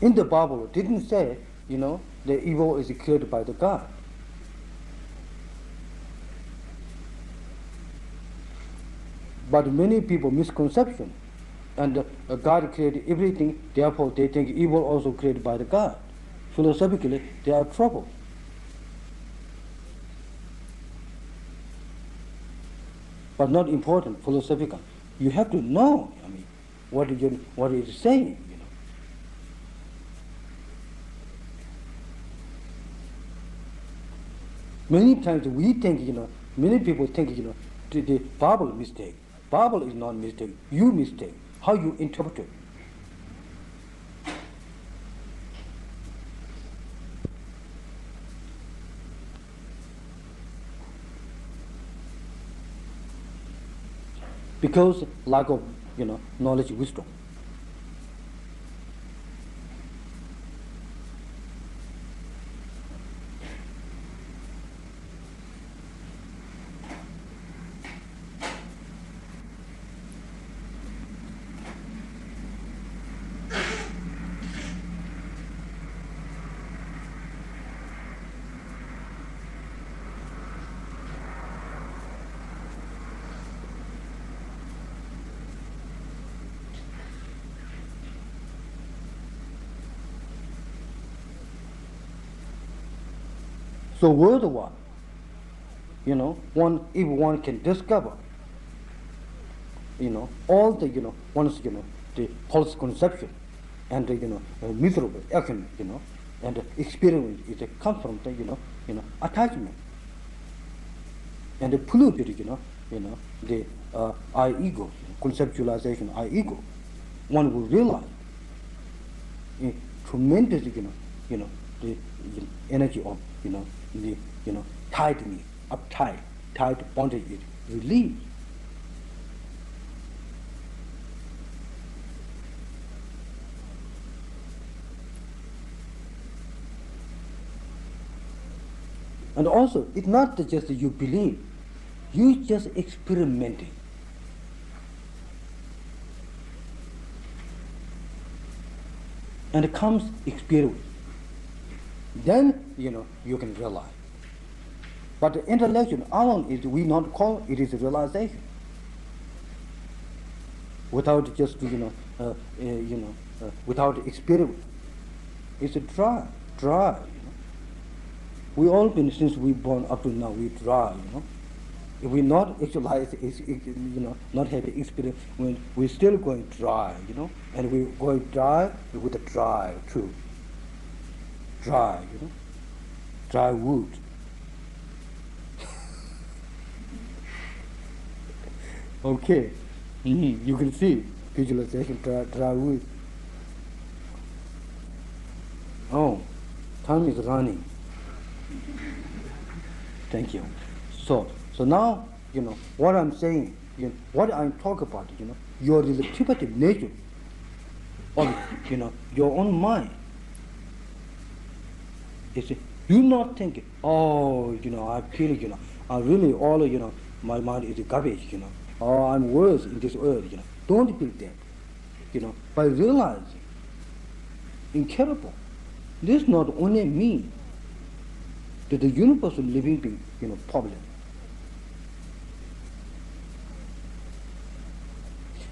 In the Bible, it didn't say, the evil is created by the God. But many people misconception, and God created everything, therefore they think evil also created by the God. Philosophically, they are trouble. But not important, philosophical. You have to know, what it is saying, Many times we think, many people think, the Bible mistake. Bible is not mistake, you mistake, how you interpret it. Because lack of, knowledge, wisdom. So worldwide, if one can discover, all the, one's, the false conception and the, miserable action, and experience is comes from the, attachment and the polluted, the I ego, conceptualization I ego. One will realize a tremendous, the energy of, the, tightening, uptight, tight bondage is released. And also, it's not just you believe, you just experimenting. And it comes experience. Then, you can realize. But the intellectual alone is, we not call it is realization. Without just, without experience. It's a dry. We all been, since we born up to now, we dry, If we not actualize, not have experience, we're still going dry, and we're going dry with a dry too. Dry, dry wood. Okay, you can see visualization, dry wood. Oh, time is running. Thank you. So now, what I'm saying, what I'm talking about, your relative nature of, your own mind. Is, do not think, oh, I feel, I really all, my mind is garbage, or I'm worse in this world, Don't feel that, by realizing, incredible, this not only means that the universal living being, problem.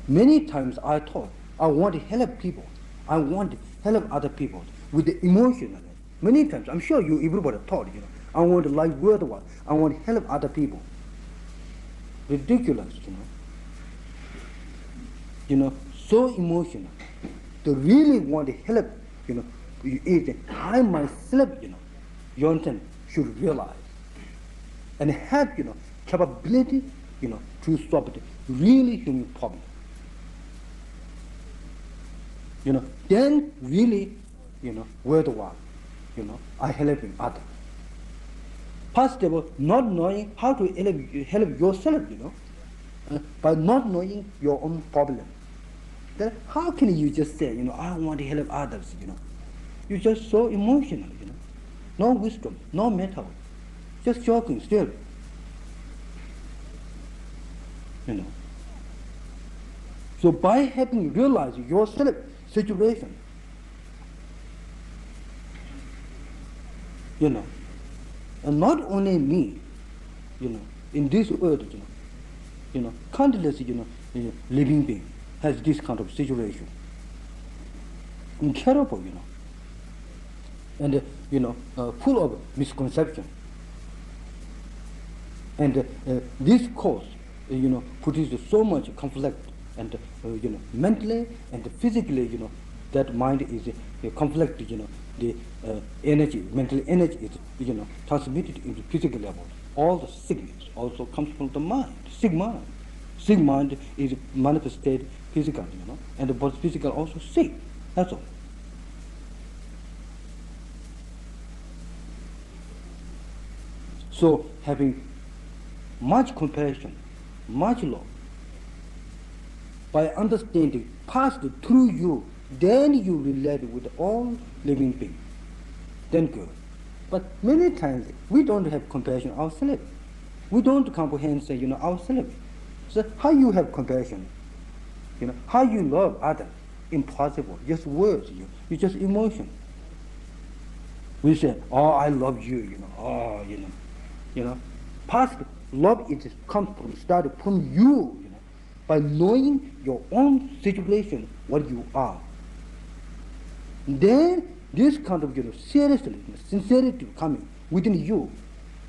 Many times I thought, I want to help people. I want to help other people with the emotional. Many times, I'm sure everybody thought, I want to live worldwide. I want to help other people. Ridiculous, so emotional. To really want to help, I myself, you understand, should realize and have, capability, to stop the really human problem. Then really, worldwide, I helping others. Possible not knowing how to help yourself, by not knowing your own problem. Then how can you just say, I want to help others, You're just so emotional, No wisdom, no method. Just joking still. So by having realized yourself situation, and not only me, in this world, countless, living being has this kind of situation. Incredible, and full of misconception. And this cause, produces so much conflict, and mentally and physically, that mind is conflict. The energy, mental energy is transmitted into physical level. All the sickness also comes from the mind. Sick mind. Sick mind is manifested physical, and the body physical also sick. That's all. So having much compassion, much love, by understanding passed through you, then you relate with all living beings. Then good. But many times we don't have compassion ourselves. We don't comprehend, ourselves. So how you have compassion? How you love others? Impossible. Just words. You just emotion. We say, oh, I love you. Past love is started from you, by knowing your own situation, what you are. Then this kind of seriousness, sincerity coming within you,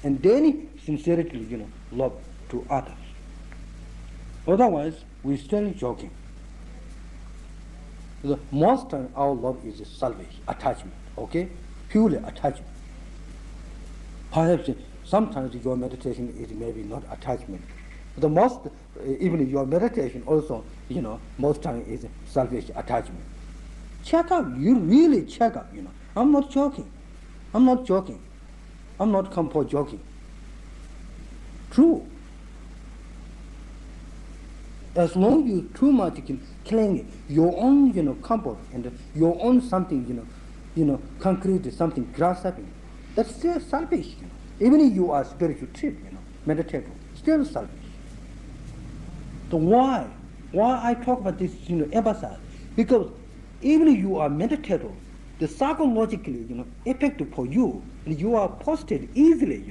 and then sincerely, love to others. Otherwise, we're still joking. The most time our love is selfish attachment, okay? Purely attachment. Perhaps sometimes your meditation is maybe not attachment. The most, even your meditation also, most time is selfish attachment. Check up, you really check up, I'm not joking. I'm not joking. I'm not come for joking. True. As long as you too much cling your own, comfort and your own something, concrete something grasping, that's still selfish. Even if you are spiritual trip, meditative, still selfish. So why I talk about this, emphasize? Because even if you are meditative, the psychologically, effective for you, and you are posted easily,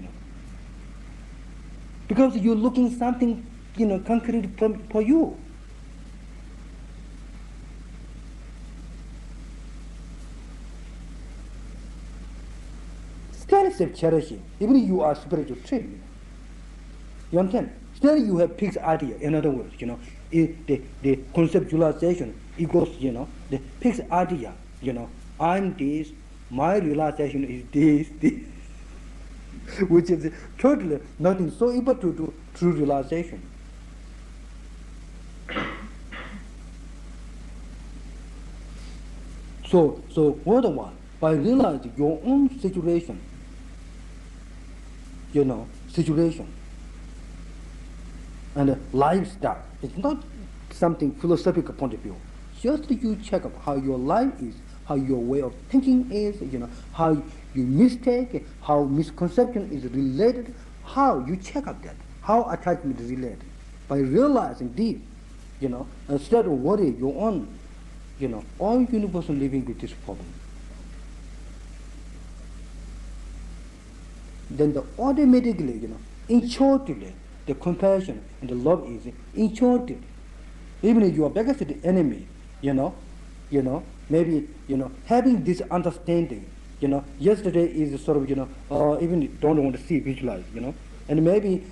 because you're looking something, concrete for you. Still self-cherishing, even if you are spiritual trained. You understand? Still you have fixed idea. In other words, the conceptualization, it goes, the fixed idea, I'm this, my realization is this, which is totally nothing so able to do true realization. So otherwise, by realizing your own situation, situation and lifestyle, it's not something philosophical point of view. Just you check up how your life is, how your way of thinking is, how you mistake, how misconception is related, how you check up that, how attachment is related. By realizing this, instead of worrying your own, all universe living with this problem. Then the automatically, intuitively, the compassion and the love is intuitive. Even if you are back to the enemy, maybe, having this understanding, yesterday is sort of, even don't want to see, visualize, and maybe,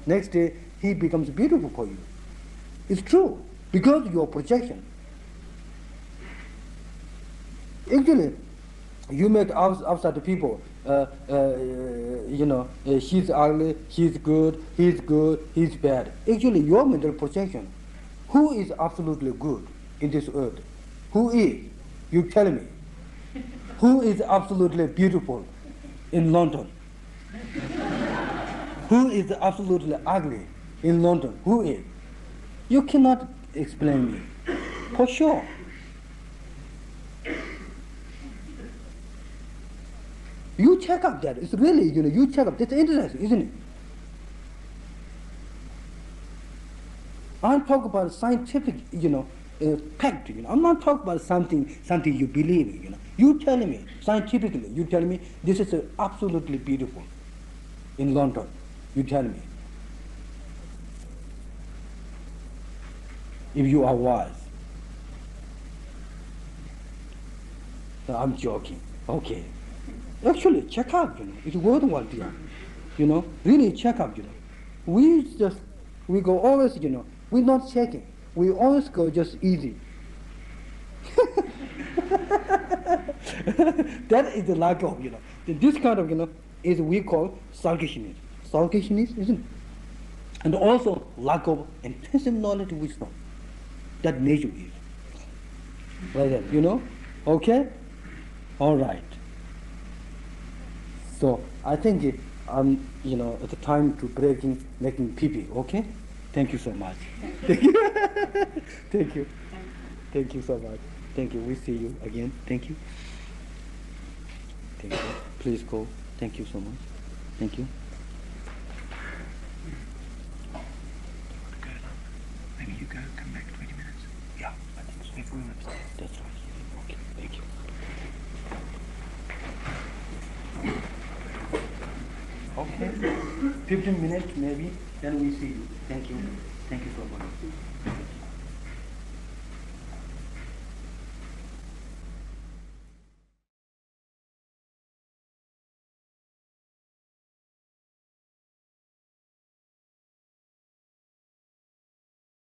next day he becomes beautiful for you. It's true, because your projection. Actually, you make outside the people, she's ugly, she's good, he's bad. Actually, your mental projection, who is absolutely good in this earth? Who is? You tell me. Who is absolutely beautiful in London? Who is absolutely ugly in London? Who is? You cannot explain me, for sure. You check up that. It's really, you check up. That's interesting, isn't it? I'm talking about scientific, fact. I'm not talking about something you believe in. You tell me scientifically. You tell me this is absolutely beautiful in London. You tell me. If you are wise. No, I'm joking. Okay. Actually, check out, it's worthwhile, really check out, We go always, we're not checking. We always go just easy. That is the lack of, this kind of, is we call selfishness. Selfishness, isn't it? And also lack of intensive knowledge, wisdom. That nature is. Like that, Okay? All right. So I think it's the time to making pee-pee, okay? Thank you so much. Thank you. Thank you. Thank you so much. Thank you. We see you again. Thank you. Thank you. Please go. Thank you so much. Thank you. Maybe you go, come back 20 minutes. Yeah, I think so. We've room upstairs. That's right. Okay, thank you. Okay, 15 minutes maybe, then we see you. Thank you. Thank you so much.